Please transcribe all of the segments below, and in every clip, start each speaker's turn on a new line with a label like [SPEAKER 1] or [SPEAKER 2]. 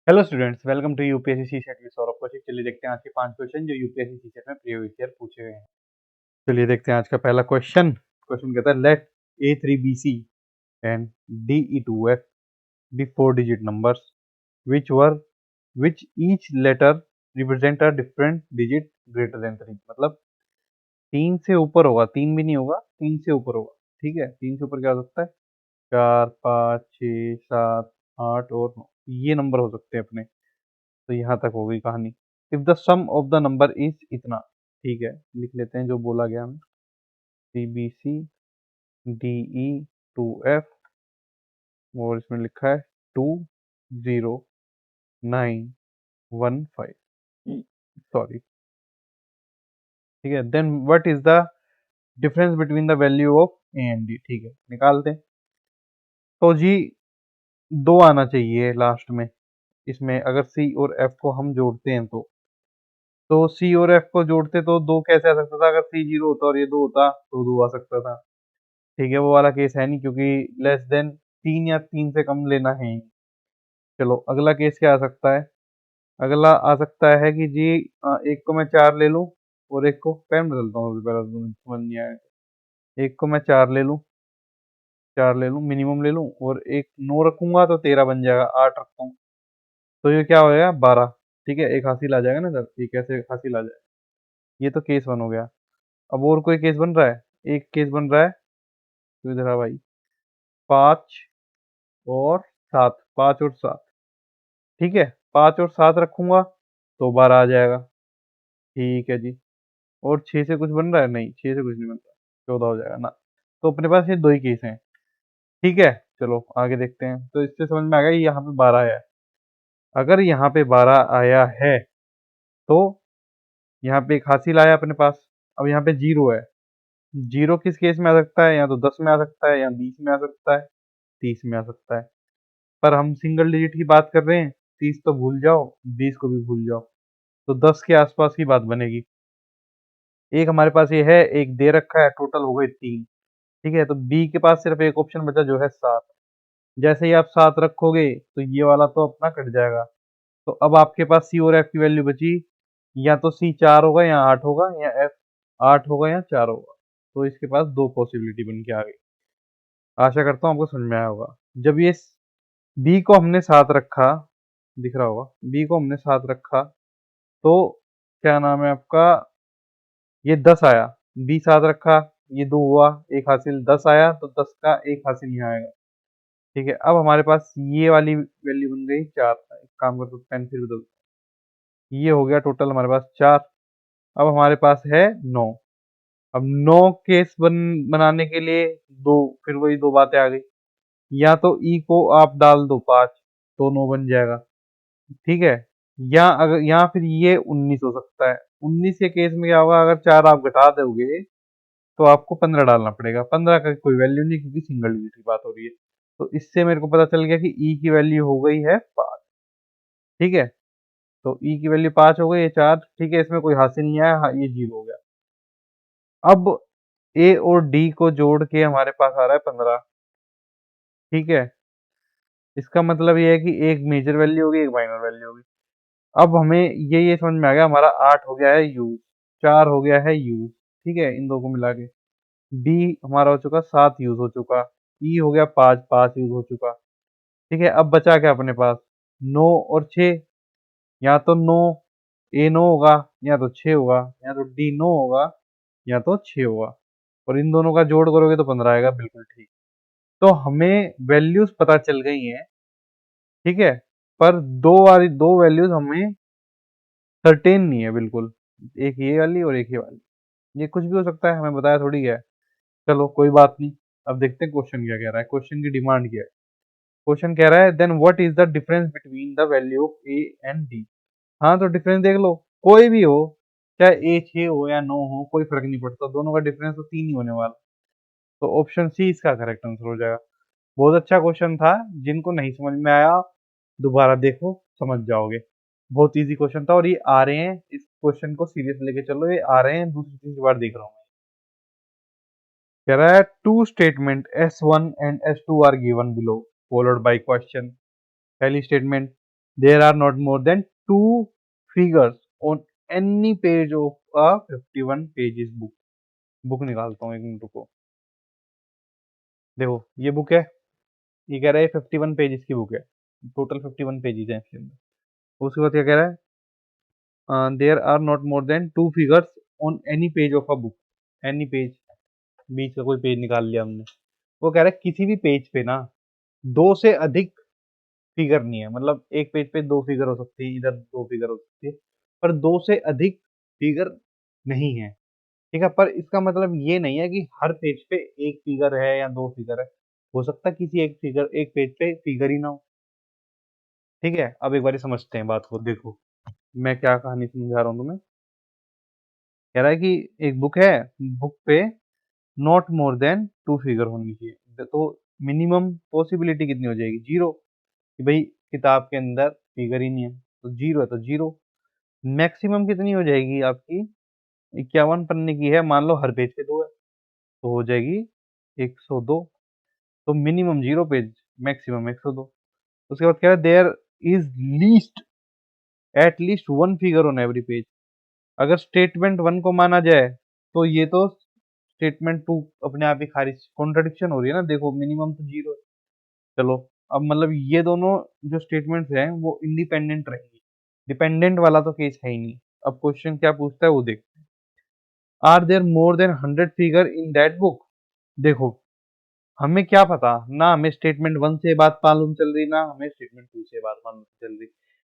[SPEAKER 1] Hello students, welcome to UPSC CSAT with Saurabh Kaushik. चलिए देखते हैं आज के 5 क्वेश्चन जो यूपीएससी सीसेट में प्रीवियस ईयर पूछे गए हैं। चलिए देखते हैं आज का पहला क्वेश्चन। क्वेश्चन कहता है let A3BC and DE2F be 4 digit numbers which each letter represent a different digit greater than 3। मतलब 3 से ऊपर होगा, 3 भी नहीं होगा, 3 से ऊपर होगा। ठीक है, 3 से ऊपर क्या हो सकता है? 4, 5, 6, 7, 8 और 9, ये नंबर हो सकते हैं अपने। तो यहाँ तक हो गई कहानी। If the sum of the number is इतना, ठीक है, लिख लेते हैं जो बोला गया हमें। CBC DE2F और इसमें लिखा है 20915, सॉरी। ठीक है, then what is the difference between the value of A and D. ठीक है, निकालते हैं। तो जी 2 आना चाहिए लास्ट में। इसमें अगर सी और एफ को हम जोड़ते हैं तो सी और एफ को जोड़ते तो 2 कैसे आ सकता था? अगर सी 0 होता और ये 2 होता तो 2 आ सकता था। ठीक है, वो वाला केस है नहीं, क्योंकि लेस देन 3 या 3 से कम लेना है ही। चलो अगला केस क्या आ सकता है? अगला आ सकता है कि जी एक को मैं 4 ले लूं और एक को, पेन बदलता हूँ पहले, समझ नहीं आया। एक को मैं 4 ले लूं, 4 ले लूं, मिनिमम ले लूं, और एक 9 रखूंगा तो 13 बन जाएगा। 8 रखता हूँ तो ये क्या हो जाएगा? 12। ठीक है, एक हासिल आ जाएगा ना सर, ये कैसे हासिल आ जाएगा? ये तो केस 1 हो गया। अब और कोई केस बन रहा है? एक केस बन रहा है, तो इधर आ भाई। 5 और 7, 5 और 7। ठीक है, 5 और 7 रखूंगा तो 12 आ जाएगा। ठीक है जी। और 6 से कुछ बन रहा है? नहीं, 6 से कुछ नहीं बनता, 14 हो जाएगा ना। तो अपने पास ये 2 ही केस हैं। ठीक है, चलो आगे देखते हैं। तो इससे समझ में आ गया यहाँ पे 12 आया है। अगर यहाँ पे 12 आया है तो यहाँ पे एक हासिल आया अपने पास। अब यहाँ पे 0 है। 0 किस केस में आ सकता है? या तो 10 में आ सकता है, या 20 में आ सकता है, 30 में आ सकता है। पर हम सिंगल डिजिट की बात कर रहे हैं। 30 तो भूल जाओ, 20 को भी भूल जाओ, तो 10 के आसपास की बात बनेगी। एक हमारे पास ये है, एक दे रखा है, टोटल हो गए 3। ठीक है, तो बी के पास सिर्फ एक ऑप्शन बचा जो है 7। जैसे ही आप 7 रखोगे तो ये वाला तो अपना कट जाएगा। तो अब आपके पास सी और एफ की वैल्यू बची। या तो सी 4 होगा या 8 होगा, या एफ 8 होगा या 4 होगा। तो इसके पास 2 पॉसिबिलिटी बन के आ गई। आशा करता हूँ आपको समझ में आया होगा। जब ये बी को हमने 7 रखा, दिख रहा होगा, बी को हमने 7 रखा, तो क्या नाम है आपका, ये 10 आया। बी 7 रखा, ये 2 हुआ, एक हासिल 10 आया, तो 10 का एक हासिल यहाँ आएगा। ठीक है, अब हमारे पास ये वाली वैल्यू बन गई 4। एक काम करते पेन फिर बदल, ये हो गया टोटल हमारे पास 4। अब हमारे पास है 9। अब 9 केस बनाने के लिए दो, फिर वही 2 बातें आ गई। या तो ई को आप डाल दो 5, तो 9 बन जाएगा। ठीक है, या अगर, या फिर ये 19 हो सकता है। 19 के केस में क्या होगा? अगर 4 आप घटा दोगे तो आपको 15 डालना पड़ेगा। 15 का कोई वैल्यू नहीं, क्योंकि सिंगल डिजिट की बात हो रही है। तो इससे मेरे को पता चल गया कि ई की वैल्यू हो गई है 5। ठीक है, तो ई की वैल्यू 5 हो गई, ये 4। ठीक है, इसमें कोई हासिल नहीं आया, हाँ, ये 0 हो गया। अब ए और डी को जोड़ के हमारे पास आ रहा है 15। ठीक है, इसका मतलब ये है कि एक मेजर वैल्यू होगी, एक माइनर वैल्यू होगी। अब हमें ये समझ में आ गया, हमारा 8 हो गया है यूज, 4 हो गया है यूज। ठीक है, इन दो को मिला के डी हमारा हो चुका 7 यूज हो चुका। ई हो गया 5, 5 यूज हो चुका। ठीक है, अब बचा क्या अपने पास? 9 और 6। या तो 9, ए 9 होगा, या तो 6 होगा, या तो डी 9 होगा, या तो 6 होगा। और इन दोनों का जोड़ करोगे तो 15 आएगा, बिल्कुल ठीक। तो हमें वैल्यूज पता चल गई हैं। ठीक है, पर दो वैल्यूज हमें सर्टेन नहीं है बिल्कुल। एक ये वाली और एक ये वाली। ये कुछ भी हो सकता है, हमें बताया थोड़ी गया है। चलो कोई बात नहीं। अब देखते हैं क्वेश्चन क्या कह रहा है, क्वेश्चन की डिमांड क्या है। क्वेश्चन कह रहा है then what is the difference between the value of A and D. हाँ, तो डिफरेंस देख लो, कोई भी हो, चाहे ए 6 हो या 9 हो, कोई फर्क नहीं पड़ता, दोनों का डिफरेंस तो 3 ही होने वाला। तो ऑप्शन सी इसका करेक्ट आंसर हो जाएगा। बहुत अच्छा क्वेश्चन था। जिनको नहीं समझ में आया, दोबारा देखो, समझ जाओगे। बहुत इजी क्वेश्चन था, और ये आ रहे हैं, इस क्वेश्चन को सीरियस लेके चलो, ये आ रहे हैं, दूसरी तीसरी बार देख रहा हूँ। कह रहा है two statement S1 and S2 are given below followed by question. पहली statement, there are not more than two figures on any page of a 51 pages book. Book निकालता हूँ, एक मिनट रुको। देखो ये बुक है, ये कह रहा है 51 पेजेस की बुक है, टोटल 51 पेजेस हैं इसके अंदर। उसके बाद क्या कह रहा है, there are not more than two figures on any page of a book. Any page, बीच का कोई पेज निकाल लिया हमने। वो कह रहा है किसी भी पेज पे ना दो से अधिक फिगर नहीं है, मतलब एक पेज पे दो फिगर हो सकती है, इधर दो फिगर हो सकती है, पर दो से अधिक फिगर नहीं है। ठीक है, पर इसका मतलब ये नहीं है कि हर पेज पे एक फिगर है या दो फिगर है। हो सकता है किसी एक फिगर, एक पेज पे फिगर ही ना हो। ठीक है, अब एक बार समझते हैं बात को। देखो मैं क्या कहानी समझा रहा हूँ तुम्हें। कह रहा है कि एक बुक है, बुक पे not more than two figure होनी चाहिए, तो मिनिमम पॉसिबिलिटी कितनी हो जाएगी, जीरो, कि भाई किताब के अंदर फिगर ही नहीं है, तो जीरो है तो जीरो। मैक्सिमम कितनी हो जाएगी आपकी, 51 पन्ने की है, मान लो हर पेज पे दो है, तो हो जाएगी 102। तो मिनिमम जीरो पेज, मैक्सिमम 102। उसके बाद क्या है, there is least at least one figure on every page. अगर स्टेटमेंट वन को माना जाए तो ये तो स्टेटमेंट टू अपने आप ही खारिज, कॉन्ट्रडिक्शन हो रही है ना। देखो मिनिमम तो जीरो है। चलो, अब मतलब ये दोनों जो स्टेटमेंट्स हैं वो इंडिपेंडेंट रहेंगी, डिपेंडेंट वाला तो केस है ही नहीं। अब क्वेश्चन क्या पूछता है वो देख, are there more than 100 figure in that book. देखो हमें क्या पता ना, हमें स्टेटमेंट वन से बात मालूम चल रही, ना हमें स्टेटमेंट टू से बात मालूम चल रही।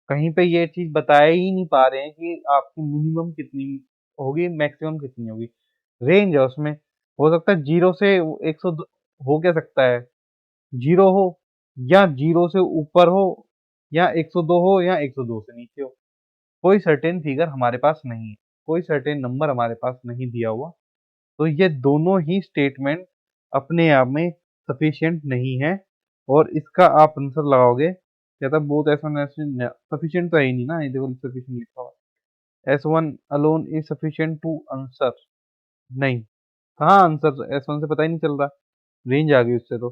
[SPEAKER 1] कहीं पे ये चीज बताया ही नहीं पा रहे हैं कि आपकी मिनिमम कितनी होगी, मैक्सिमम कितनी होगी। रेंज है उसमें, हो सकता है जीरो से 100 हो क्या सकता है, जीरो हो या जीरो से ऊपर हो या 102 हो या 102 से नीचे हो। कोई सर्टेन फिगर हमारे पास नहीं है, कोई सर्टेन नंबर हमारे पास नहीं दिया हुआ। तो ये दोनों ही स्टेटमेंट अपने आप में सफिशिएंट नहीं है, और इसका आप आंसर लगाओगे या तब बहुत ऐसा सफिशिएंट तो है ही नहीं ना, ये देखो सफिशिएंट लिखा हुआ है, S1 alone is sufficient to answer. नहीं, कहाँ आंसर S1 से पता ही नहीं चल रहा, रेंज आ गई उससे तो।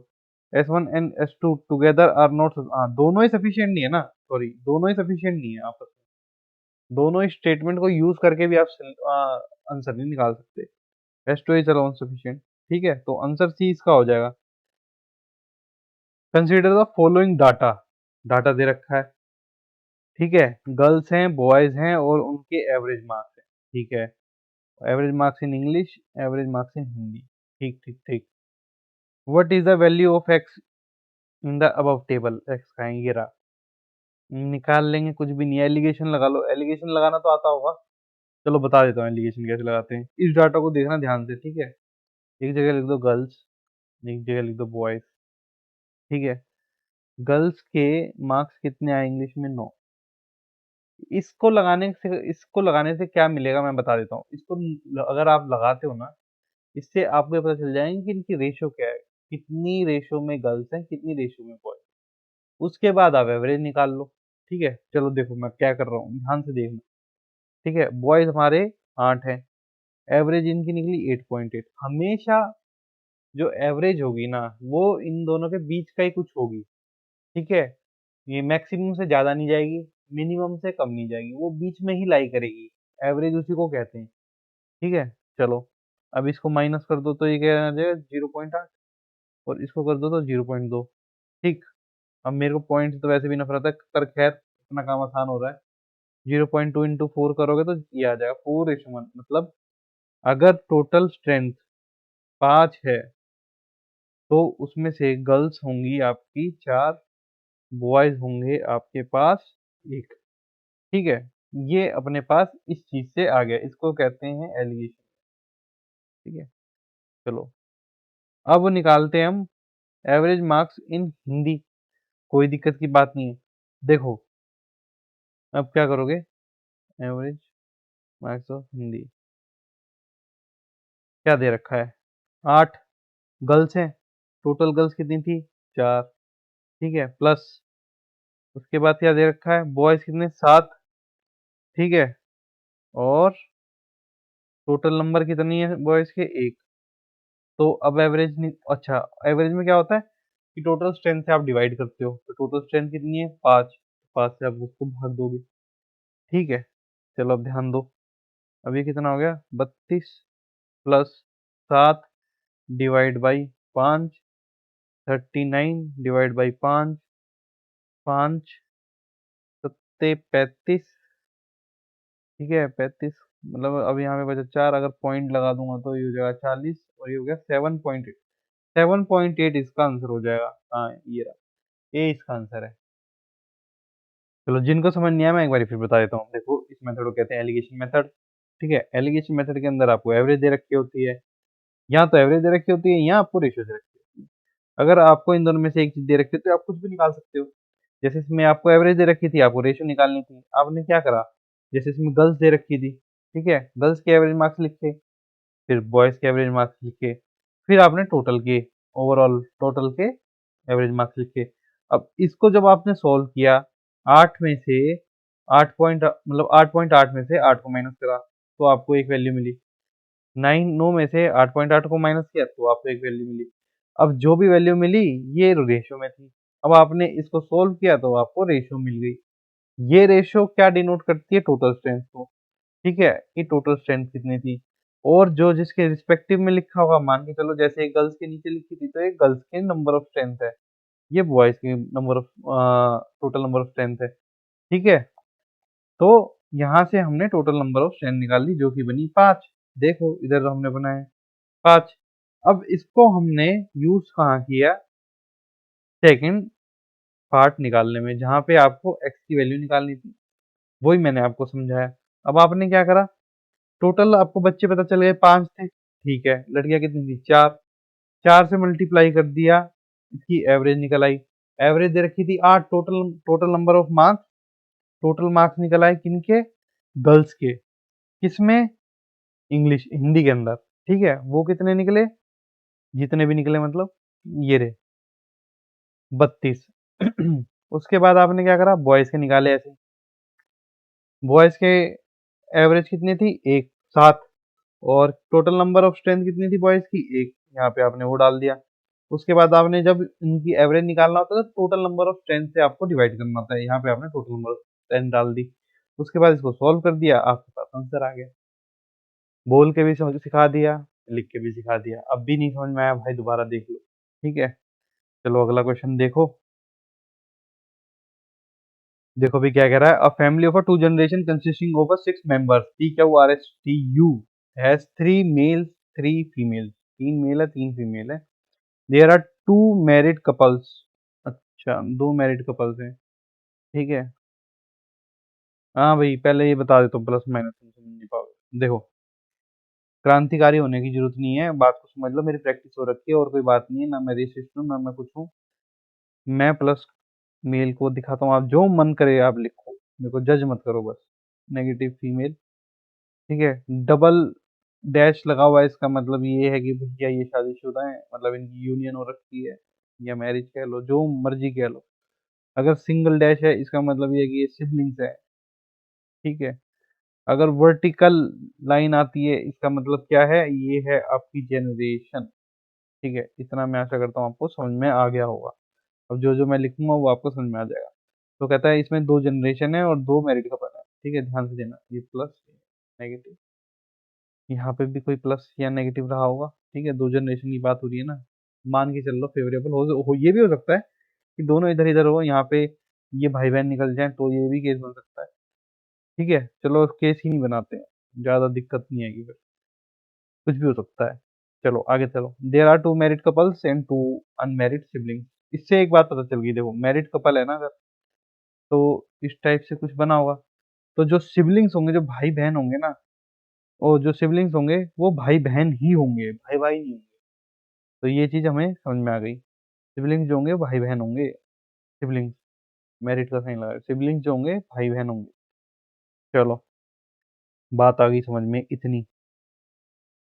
[SPEAKER 1] S1 and S2 together are not, हाँ दोनों ही सफिशिएंट नहीं है ना, सॉरी दोनों ही सफिशिएंट नहीं है आपस में। दोनों ही स्टेटमेंट को यूज करके भी आप आंसर नहीं निकाल सकते। S2 is alone sufficient. ठीक है, तो आंसर सी इसका हो जाएगा। Consider the following data, data दे रखा है। ठीक है, गर्ल्स हैं, बॉयज हैं और उनके एवरेज मार्क्स हैं। ठीक है, average marks in English, average marks in Hindi. ठीक ठीक ठीक। What is the value of x in the above table. X का है ये रहा, निकाल लेंगे, कुछ भी नहीं है। एलिगेशन लगा लो, एलिगेशन लगाना तो आता होगा। चलो बता देता हूँ एलिगेशन कैसे लगाते हैं। इस डाटा को देखना ध्यान से, ठीक है। एक जगह लिख दो गर्ल्स, एक जगह लिख दो बॉयज। ठीक है, गर्ल्स के मार्क्स कितने आए इंग्लिश में, 9। इसको लगाने से क्या मिलेगा मैं बता देता हूँ। इसको अगर आप लगाते हो ना, इससे आपको ये पता चल जाएगा कि इनकी रेशो क्या है, कितनी रेशो में गर्ल्स हैं, कितनी रेशो में बॉयज। उसके बाद आप एवरेज निकाल लो। ठीक है, चलो देखो मैं क्या कर रहा हूँ, ध्यान से देखना। ठीक है, बॉयज हमारे 8 हैं, एवरेज इनकी निकली 8.8। हमेशा जो एवरेज होगी ना वो इन दोनों के बीच का ही कुछ होगी। ठीक है, ये मैक्सिमम से ज्यादा नहीं जाएगी, मिनिमम से कम नहीं जाएगी, वो बीच में ही लाई करेगी। एवरेज उसी को कहते हैं। ठीक है, चलो अब इसको माइनस कर दो तो ये क्या आ जाएगा, 0.8, और इसको कर दो तो 0.2। ठीक, अब मेरे को पॉइंट से तो वैसे भी नफरत है, पर खैर अपना काम आसान हो रहा है। 0.2 इंटू 4 करोगे तो ये आ जाएगा 4:1। मतलब अगर टोटल स्ट्रेंथ 5 है तो उसमें से गर्ल्स होंगी आपकी 4, बॉयज होंगे आपके पास 1। ठीक है, ये अपने पास इस चीज से आ गया, इसको कहते हैं एलिगेशन। ठीक है, चलो अब निकालते हैं हम एवरेज मार्क्स इन हिंदी। कोई दिक्कत की बात नहीं है। देखो अब क्या करोगे, एवरेज मार्क्स ऑफ हिंदी क्या दे रखा है, 8 गर्ल्स हैं, टोटल गर्ल्स कितनी थी, 4। ठीक है, प्लस उसके बाद क्या दे रखा है, बॉयज कितने, 7। ठीक है, और टोटल नंबर कितनी है बॉयज के, 1। तो अब एवरेज नहीं, अच्छा एवरेज में क्या होता है कि टोटल स्ट्रेंथ से आप डिवाइड करते हो, तो टोटल स्ट्रेंथ कितनी है 5, 5 से आप उसको भाग दोगे। ठीक है, चलो अब ध्यान दो, अब ये कितना हो गया 32 plus 7 divide by 5, 39 divide by 5, 5 सत्ते 35। ठीक है 35, मतलब अब यहाँ पे बचा 4, अगर पॉइंट लगा दूंगा तो ये हो जाएगा 40, और ये हो गया 7.8। 7.8 इसका आंसर हो जाएगा। हाँ ये रहा, ये इसका आंसर है। चलो जिनको समझ नहीं आया मैं एक बार फिर बता देता हूँ। देखो इस मेथड को कहते हैं एलिगेशन मेथड। ठीक है, एलिगेशन मेथड के अंदर आपको एवरेज दे रखी होती है, यहाँ तो एवरेज दे रखी होती है, यहाँ आपको रेशियो दे रखी होती है। अगर आपको इन दोनों में से एक चीज दे रखी है तो आप कुछ भी निकाल सकते हो। जैसे इसमें आपको एवरेज दे रखी थी, आपको रेशियो निकालनी थी, आपने क्या करा, जैसे इसमें गर्ल्स दे रखी थी, ठीक है, गर्ल्स के एवरेज मार्क्स लिखे, फिर बॉयज के एवरेज मार्क्स लिखे, फिर आपने टोटल के, ओवरऑल टोटल के एवरेज मार्क्स लिखे। अब इसको जब आपने सॉल्व किया, 8 में से 8 पॉइंट मतलब 8.8 में से 8 को माइनस करा तो आपको एक वैल्यू मिली। 9 में से 8.8 को माइनस किया तो आपको एक वैल्यू मिली। अब जो भी वैल्यू मिली ये रेशियो में थी, अब आपने इसको सोल्व किया तो आपको रेशियो मिल गई। ये रेशियो क्या डिनोट करती है, टोटल स्ट्रेंथ को। ठीक है, कि टोटल स्ट्रेंथ कितनी थी, और जो जिसके रिस्पेक्टिव में लिखा होगा, मान के चलो जैसे गर्ल्स के नीचे लिखी थी तो ये गर्ल्स के नंबर ऑफ स्ट्रेंथ है, ये बॉयज के number of total number of strength है। ठीक है, तो यहाँ से हमने टोटल नंबर ऑफ स्ट्रेंथ निकाल ली जो कि बनी 5। देखो इधर हमने बनाया 5। अब इसको हमने यूज कहाँ किया, सेकंड पार्ट निकालने में, जहाँ पे आपको x की वैल्यू निकालनी थी, वही मैंने आपको समझाया। अब आपने क्या करा, टोटल आपको बच्चे पता चल गए 5 थे, ठीक है, लड़कियां कितनी थी 4, 4 से मल्टीप्लाई कर दिया, इसकी एवरेज निकल आई। एवरेज दे रखी थी 8, total total number of marks, total marks निकल आए किनके, गर्ल्स के, किसमें, इंग्लिश हिंदी के अंदर। ठीक है, वो कितने निकले, जितने भी निकले मतलब ये रहे 32। उसके बाद आपने क्या करा, बॉयज के निकाले ऐसे, बॉयज के एवरेज कितनी थी 1, 7, और टोटल नंबर ऑफ स्ट्रेंथ कितनी थी बॉयज की 1, यहाँ पे आपने वो डाल दिया। उसके बाद आपने जब इनकी एवरेज निकालना होता है तो टोटल नंबर ऑफ स्ट्रेंथ से आपको डिवाइड करना होता है, यहाँ पे आपने टोटल नंबर ऑफ स्ट्रेंथ डाल दी। उसके बाद इसको सॉल्व कर दिया, आपके पास आंसर आ गया। बोल के भी सिखा दिया, लिख के भी सिखा दिया। अब भी नहीं समझ में आया भाई, दोबारा देख लो। ठीक है, चलो अगला क्वेश्चन देखो। देखो भी क्या कह रहा है, a family of a two generation consisting of 6 members, P Q R S T U, has 3 males 3 females, 3 male है 3 फीमेल है। देयर आर 2 मैरिड कपल्स, अच्छा 2 मैरिड कपल्स हैं। ठीक है, हाँ भाई पहले ये बता देता हूँ, प्लस माइनस तुम समझ नहीं पाओगे। देखो क्रांतिकारी होने की जरूरत नहीं है, बात को समझ लो, मेरी प्रैक्टिस हो रखी है और कोई बात नहीं है, ना मैं रेसिस्ट हूँ ना मैं कुछ हूँ। मैं प्लस मेल को दिखाता हूँ, आप जो मन करे आप लिखो, मेरे को जज मत करो बस। नेगेटिव फीमेल, ठीक है, डबल डैश लगा हुआ है, इसका मतलब ये है कि भैया ये शादीशुदा है, मतलब इनकी यूनियन हो रखी है, या मैरिज कह लो, जो मर्जी कह लो। अगर सिंगल डैश है इसका मतलब ये है कि ये सिबलिंग्स है। ठीक है, अगर वर्टिकल लाइन आती है इसका मतलब क्या है, ये है आपकी जनरेशन। ठीक है, इतना मैं आशा करता हूँ आपको समझ में आ गया होगा। अब जो जो मैं लिखूंगा वो आपको समझ में आ जाएगा। तो कहता है इसमें 2 जनरेशन है और 2 मैरिड कपल है। ठीक है, ध्यान से देना, ये प्लस नेगेटिव, यहाँ पे भी कोई प्लस या नेगेटिव रहा होगा। ठीक है, 2 जनरेशन की बात हो रही है ना, मान के चल लो फेवरेबल हो, ये भी हो सकता है कि दोनों इधर इधर हो, यहाँ पे ये भाई बहन निकल जाए तो ये भी केस बन सकता है। ठीक है, चलो केस ही नहीं बनाते हैं, ज्यादा दिक्कत नहीं आएगी फिर, कुछ भी हो सकता है। चलो आगे चलो, there are 2 married couples and 2 unmarried siblings. इससे एक बात पता चल गई, देखो मैरिड कपल है ना अगर, तो इस टाइप से कुछ बना होगा, तो जो सिबलिंग्स होंगे, जो भाई बहन होंगे ना, और जो सिबलिंग्स होंगे वो भाई बहन ही होंगे, भाई भाई नहीं होंगे। तो ये चीज हमें समझ में आ गई, सिबलिंग्स जो होंगे भाई बहन होंगे, सिबलिंग्स, मैरिड का साइन लगा, सिबलिंग्स जो होंगे भाई बहन होंगे। चलो बात आ गई समझ में इतनी।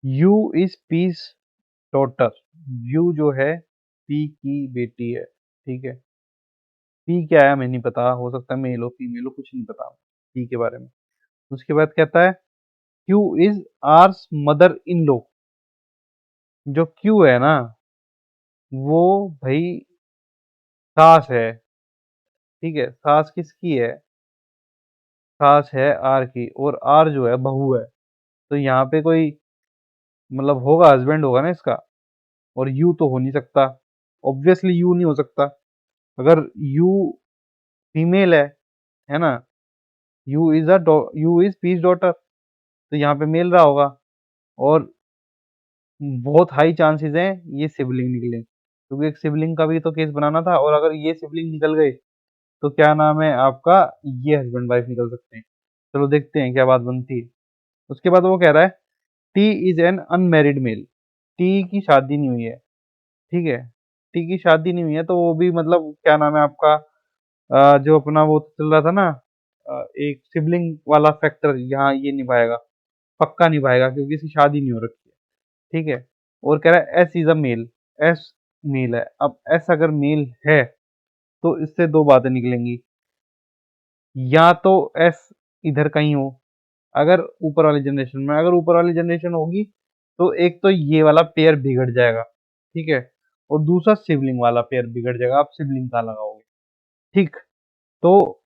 [SPEAKER 1] You is peace daughter, you जो है पी की बेटी है। ठीक है, पी क्या है हमें नहीं पता, हो सकता है मेल हो फीमेल हो, कुछ नहीं पता पी के बारे में। उसके बाद कहता है Q is hours mother in law, जो क्यू है ना, वो भाई सास है। ठीक है, सास किसकी है? सास है आर की, और आर जो है बहू है। तो यहाँ पे कोई मतलब होगा, हस्बैंड होगा ना इसका। और यू तो हो नहीं सकता, ऑब्वियसली यू नहीं हो सकता। अगर यू फीमेल है ना, यू इज पीस डॉटर, तो यहाँ पे मेल रहा होगा। और बहुत हाई चांसेस हैं ये सिबलिंग निकले, क्योंकि एक सिबलिंग का भी तो केस बनाना था। और अगर ये सिबलिंग निकल गए तो क्या नाम है आपका, ये हस्बैंड वाइफ निकल सकते हैं। चलो देखते हैं क्या बात बनती है। उसके बाद वो कह रहा है T is an unmarried male. T की शादी नहीं हुई है। ठीक है, टी की शादी नहीं हुई है, तो वो भी मतलब क्या नाम है आपका, जो अपना वो चल रहा था ना, एक सिबलिंग वाला फैक्टर यहाँ ये निभाएगा, पक्का निभाएगा, क्योंकि इसकी शादी नहीं हो रखी है। ठीक है। और कह रहा है S is a male. S male है। अब एस अगर मेल है तो इससे दो बातें निकलेंगी, या तो एस इधर कहीं हो, अगर ऊपर वाली जनरेशन में, अगर ऊपर वाली जनरेशन होगी तो एक तो ये वाला पेयर बिगड़ जाएगा। ठीक है। और दूसरा सिबलिंग वाला पेयर बिगड़ जाएगा, आप सिबलिंग कहाँ लगाओगे? ठीक। तो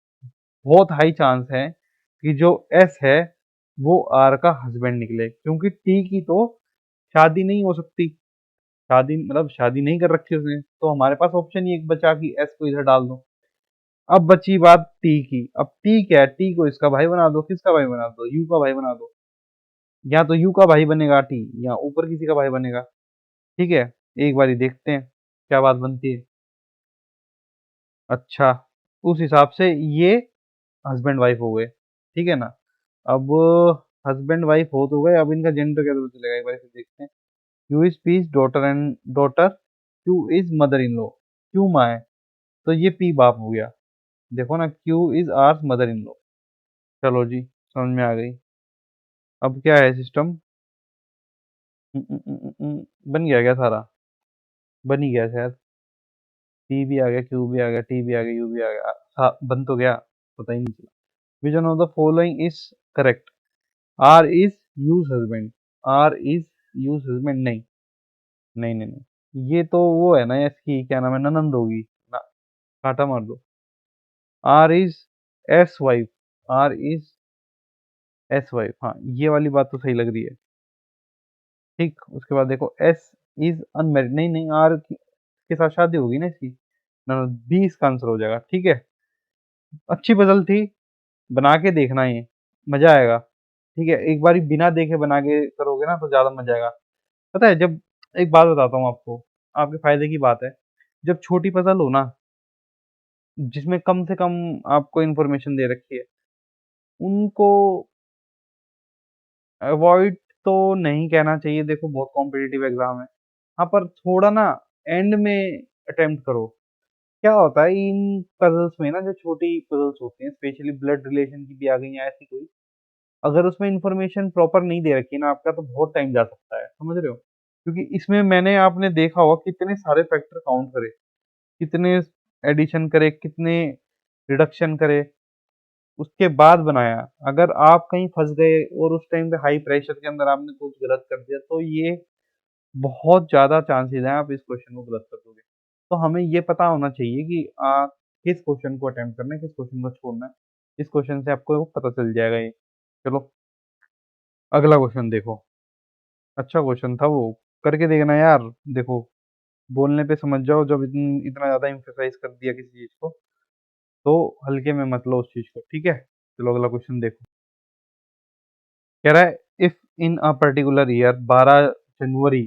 [SPEAKER 1] बहुत हाई चांस है कि जो एस है वो आर का हस्बैंड निकले, क्योंकि टी की तो शादी नहीं हो सकती। शादी मतलब शादी नहीं कर रखी उसने, तो हमारे पास ऑप्शन ही एक बचा कि एस को इधर डाल दो। अब बची बात टी की। अब टी क्या है, टी को इसका भाई बना दो। किसका भाई बना दो? यू का भाई बना दो। या तो यू का भाई बनेगा टी, या ऊपर किसी का भाई बनेगा। ठीक है, एक बारी देखते हैं क्या बात बनती है। अच्छा, उस हिसाब से ये हस्बैंड वाइफ हो गए। ठीक है ना। अब हस्बैंड वाइफ हो तो गए, अब इनका जेंडर क्या पता चलेगा, एक बार फिर देखते हैं। You is peace daughter and daughter, Q is mother in law. Q माँ है, तो ये पी बाप हो गया। देखो ना, Q is hours mother in law. चलो जी, समझ में आ गई। अब क्या है सिस्टम? बन गया क्या सारा? बन ही गया शायद। पी भी आ गया, क्यू भी आ गया, टी भी आ गया, यू भी आ गया। हाँ, बन तो गया, पता ही नहीं चला। Which one of the following is correct? R is U's husband. R is U's husband नहीं, नहीं नहीं नहीं, ये तो वो है ना इसकी क्या नाम है, ननंद होगी ना। काटा मार दो। R is S wife. R is S wife, हाँ ये वाली बात तो सही लग रही है। ठीक। उसके बाद देखो एस इज अनमेरिड, नहीं नहीं, आर के साथ शादी होगी ना इसकी। ना, बी इसका आंसर हो जाएगा। ठीक है, अच्छी पजल थी, बना के देखना ये, मजा आएगा। ठीक है, एक बार बिना देखे बना के करोगे ना तो ज्यादा मजा आएगा। पता है, जब एक बात बताता हूँ आपको, आपके फायदे की बात है। जब छोटी पजल हो ना, जिसमें कम से कम आपको इन्फॉर्मेशन दे रखी है, उनको अवॉइड तो नहीं कहना चाहिए। देखो बहुत कॉम्पिटिटिव एग्जाम है। हाँ, पर थोड़ा ना एंड में अटेम्प्ट करो। क्या होता है इन पजल्स में ना, जो छोटी पजल्स होती हैं, स्पेशली ब्लड रिलेशन की भी आ गई हैं ऐसी कोई, अगर उसमें इन्फॉर्मेशन प्रॉपर नहीं दे रखी ना आपका, तो बहुत टाइम जा सकता है, समझ रहे हो? क्योंकि इसमें मैंने आपने देखा होगा कितने सारे फैक्टर काउंट करे, कितने एडिशन करे, कितने रिडक्शन करे, उसके बाद बनाया। अगर आप कहीं फंस गए और उस टाइम पे हाई प्रेशर के अंदर आपने कुछ गलत कर दिया, तो ये बहुत ज्यादा चांसेस हैं आप इस क्वेश्चन को गलत कर दोगे। तो हमें ये पता होना चाहिए कि किस क्वेश्चन को अटेम्प्ट करना है, किस क्वेश्चन को छोड़ना है। इस क्वेश्चन से आपको पता चल जाएगा ये। चलो, अगला क्वेश्चन देखो। अच्छा क्वेश्चन था वो, करके देखना यार। देखो, बोलने पे समझ जाओ, जब इतना ज्यादा इम्फेसाइज कर दिया किसी चीज को, तो हल्के में मत लो उस चीज को। ठीक है, चलो अगला क्वेश्चन देखो। कह रहा है if in a particular year 12 January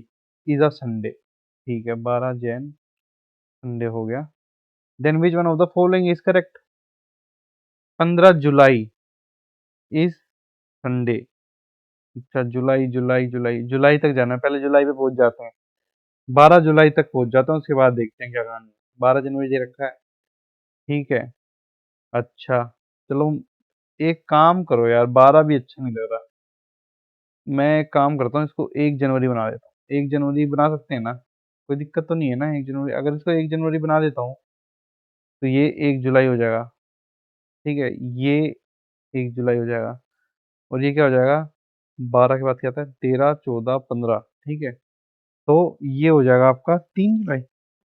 [SPEAKER 1] is a Sunday. ठीक है, 12 जैन संडे हो गया। Then which one of the following is correct? 15 July is Sunday. अच्छा, जुलाई जुलाई जुलाई जुलाई तक जाना है, पहले जुलाई पे पहुंच जाते हैं। 12 जुलाई तक पहुंच जाता हूँ, उसके बाद देखते हैं क्या कहानी है। 12 जनवरी दे रखा है। ठीक है। अच्छा, चलो एक काम करो यार, 12 भी अच्छा नहीं लग रहा। मैं एक काम करता हूँ, इसको 1 जनवरी बना देता हूँ। 1 जनवरी बना सकते हैं ना? कोई दिक्कत तो नहीं है ना? 1 जनवरी, अगर इसको 1 जनवरी बना देता हूँ तो ये 1 जुलाई हो जाएगा। ठीक है, ये 1 जुलाई हो जाएगा। और ये क्या हो जाएगा? 12 के बाद क्या आता है? 13, 14, 15। ठीक है, तो ये हो जाएगा आपका 3 जुलाई,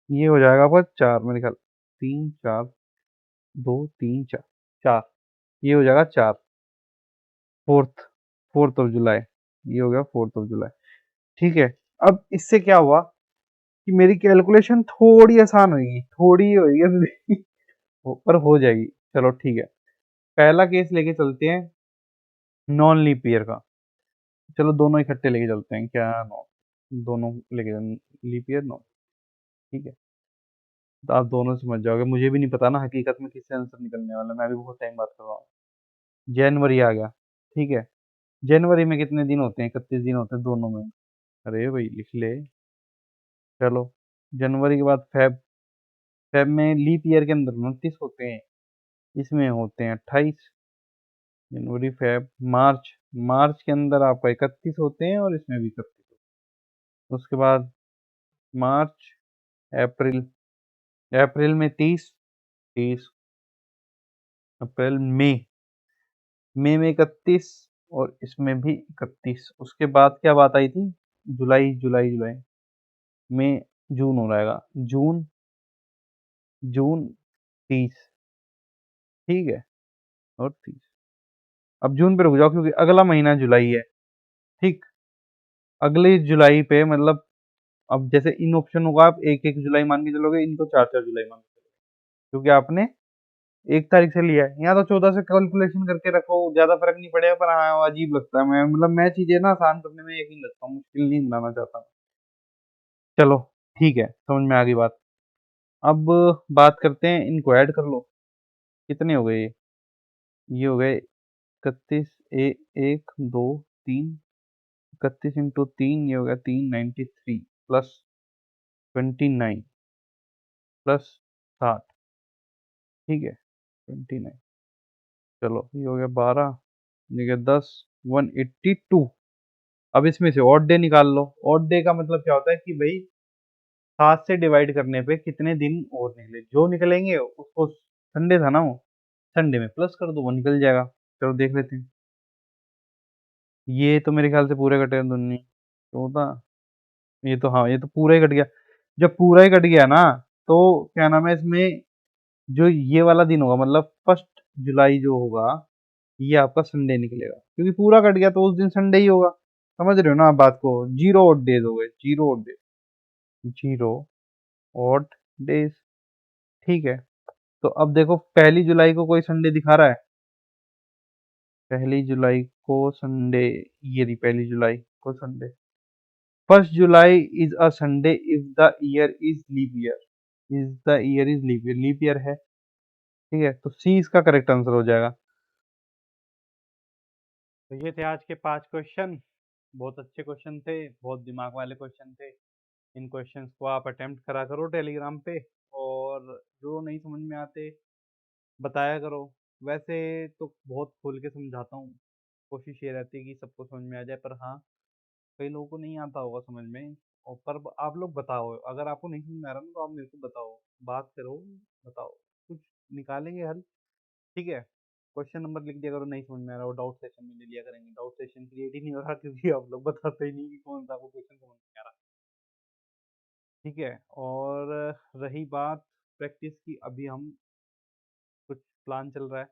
[SPEAKER 1] ये हो जाएगा आपका 4 मेरे ख्याल, 3 4 2 3 4, ये हो जाएगा 4, फोर्थ, 4th ऑफ जुलाई, ये हो गया 4th ऑफ जुलाई। ठीक है। अब इससे क्या हुआ कि मेरी कैलकुलेशन थोड़ी आसान होगी, थोड़ी ही होगी अभी भी, पर हो जाएगी। चलो ठीक है, पहला केस लेके चलते हैं नॉन लीप ईयर का। चलो दोनों इकट्ठे लेके चलते हैं, क्या नो, दोनों लेके, लीप ईयर नो। ठीक है, तो आप दोनों समझ जाओगे, मुझे भी नहीं पता ना हकीकत में किससे आंसर निकलने वाला, मैं भी बहुत टाइम बात कर रहा हूँ। जनवरी आ गया। ठीक है, जनवरी में कितने दिन होते हैं? 31 दिन होते हैं दोनों में। अरे भाई लिख ले। चलो, जनवरी के बाद फेब, फेब में लीप ईयर के अंदर 29 होते हैं, इसमें होते हैं 28। जनवरी फेब मार्च, मार्च के अंदर आपका 31 होते हैं और इसमें भी 31। उसके बाद मार्च, अप्रैल, अप्रैल में 30, 30, अप्रैल, मई, मई में 31 और इसमें भी 31। उसके बाद क्या बात आई थी? जुलाई, जुलाई, जुलाई, मई, जून हो जाएगा, जून, जून 30। ठीक है, और 30। अब जून पे रुक जाओ क्योंकि अगला महीना जुलाई है। ठीक, अगली जुलाई पे मतलब, अब जैसे इन ऑप्शन होगा आप 1-1 जुलाई मान के चलोगे, इनको 4-4 जुलाई मान के चलोगे, क्योंकि आपने 1 तारीख से लिया है। यहाँ तो 14 से कैलकुलेशन करके रखो, ज्यादा फर्क नहीं पड़ेगा, पर हाँ अजीब लगता है। मैं चीजें ना आसान करने में यकीन रखता हूँ, मुश्किल नहीं बनाना चाहता। चलो ठीक है, समझ में आ गई बात। अब बात करते हैं, इनको ऐड कर लो। कितने हो गए ये हो गए 31, 1 2 3, 31 × 3, ये हो गया 393 प्लस 29 प्लस 60। ठीक है, 29, चलो ये हो गया 12, ये गया 10, 182। अब इसमें से ऑड डे निकाल लो। ऑड डे का मतलब क्या होता है कि भाई 7 से डिवाइड करने पे कितने दिन और निकले, जो निकलेंगे उसको, संडे था ना वो, संडे में प्लस कर दो, वो निकल जाएगा। चलो देख लेते हैं। ये तो मेरे ख्याल से पूरे कटे हैं, 19, 14, ये तो हाँ, ये तो पूरा ही कट गया। जब पूरा ही कट गया ना, तो क्या नाम है इसमें, जो ये वाला दिन होगा मतलब 1 जुलाई जो होगा, ये आपका संडे निकलेगा, क्योंकि पूरा कट गया तो उस दिन संडे ही होगा। समझ रहे हो ना आप बात को? 0 odd days हो गए, 0 odd days, 0 odd days। ठीक है, तो अब देखो 1 जुलाई को कोई संडे दिखा रहा है? 1 जुलाई को संडे, ये रही 1 जुलाई को Sunday. 1 July is a Sunday if the year is leap year, is the year is leap year, leap year है। ठीक है, तो सी इसका करेक्ट आंसर हो जाएगा। तो ये थे आज के 5 क्वेश्चन। बहुत अच्छे क्वेश्चन थे, बहुत दिमाग वाले क्वेश्चन थे। इन क्वेश्चंस को आप अटेम्प्ट करा करो टेलीग्राम पे, और जो नहीं समझ में आते बताया करो। वैसे तो बहुत खोल के समझाता हूँ, कोशिश ये रहती है कि सबको समझ में आ जाए, पर हाँ कई लोगों को नहीं आता होगा समझ में। और पर आप लोग बताओ, अगर आपको नहीं समझ में आ रहा ना, तो आप मेरे को बताओ, बात करो, बताओ, कुछ निकालेंगे हल। ठीक है, क्वेश्चन नंबर लिख दिया करो, नहीं समझ में आ रहा, वो डाउट सेशन में ले लिया करेंगे। डाउट सेशन क्रिएट ही नहीं हो रहा क्योंकि आप लोग बताते ही नहीं कि कौन सा आपको क्वेश्चन समझ में आ रहा। ठीक है, और रही बात प्रैक्टिस की, अभी हम कुछ प्लान चल रहा है,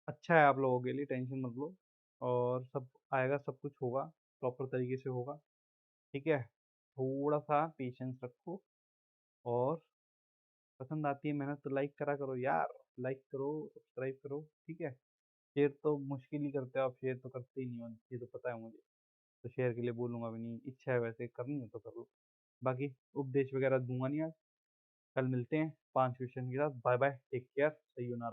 [SPEAKER 1] अच्छा है आप लोगों के लिए, टेंशन मत लो, और सब आएगा, सब कुछ होगा, प्रॉपर तरीके से होगा। ठीक है, थोड़ा सा पेशेंस रखो, और पसंद आती है मेहनत तो लाइक करा करो यार, लाइक करो, सब्सक्राइब करो। ठीक है, शेयर तो मुश्किल ही करते हो आप, शेयर तो करते ही नहीं हो, ये तो पता है मुझे, तो शेयर के लिए बोलूंगा भी नहीं, इच्छा है वैसे करनी हो तो कर लो। बाकी उपदेश वगैरह दूंगा नहीं आज। कल मिलते हैं 5 क्वेश्चन के साथ। बाय बाय, टेक केयर, सही हो ना।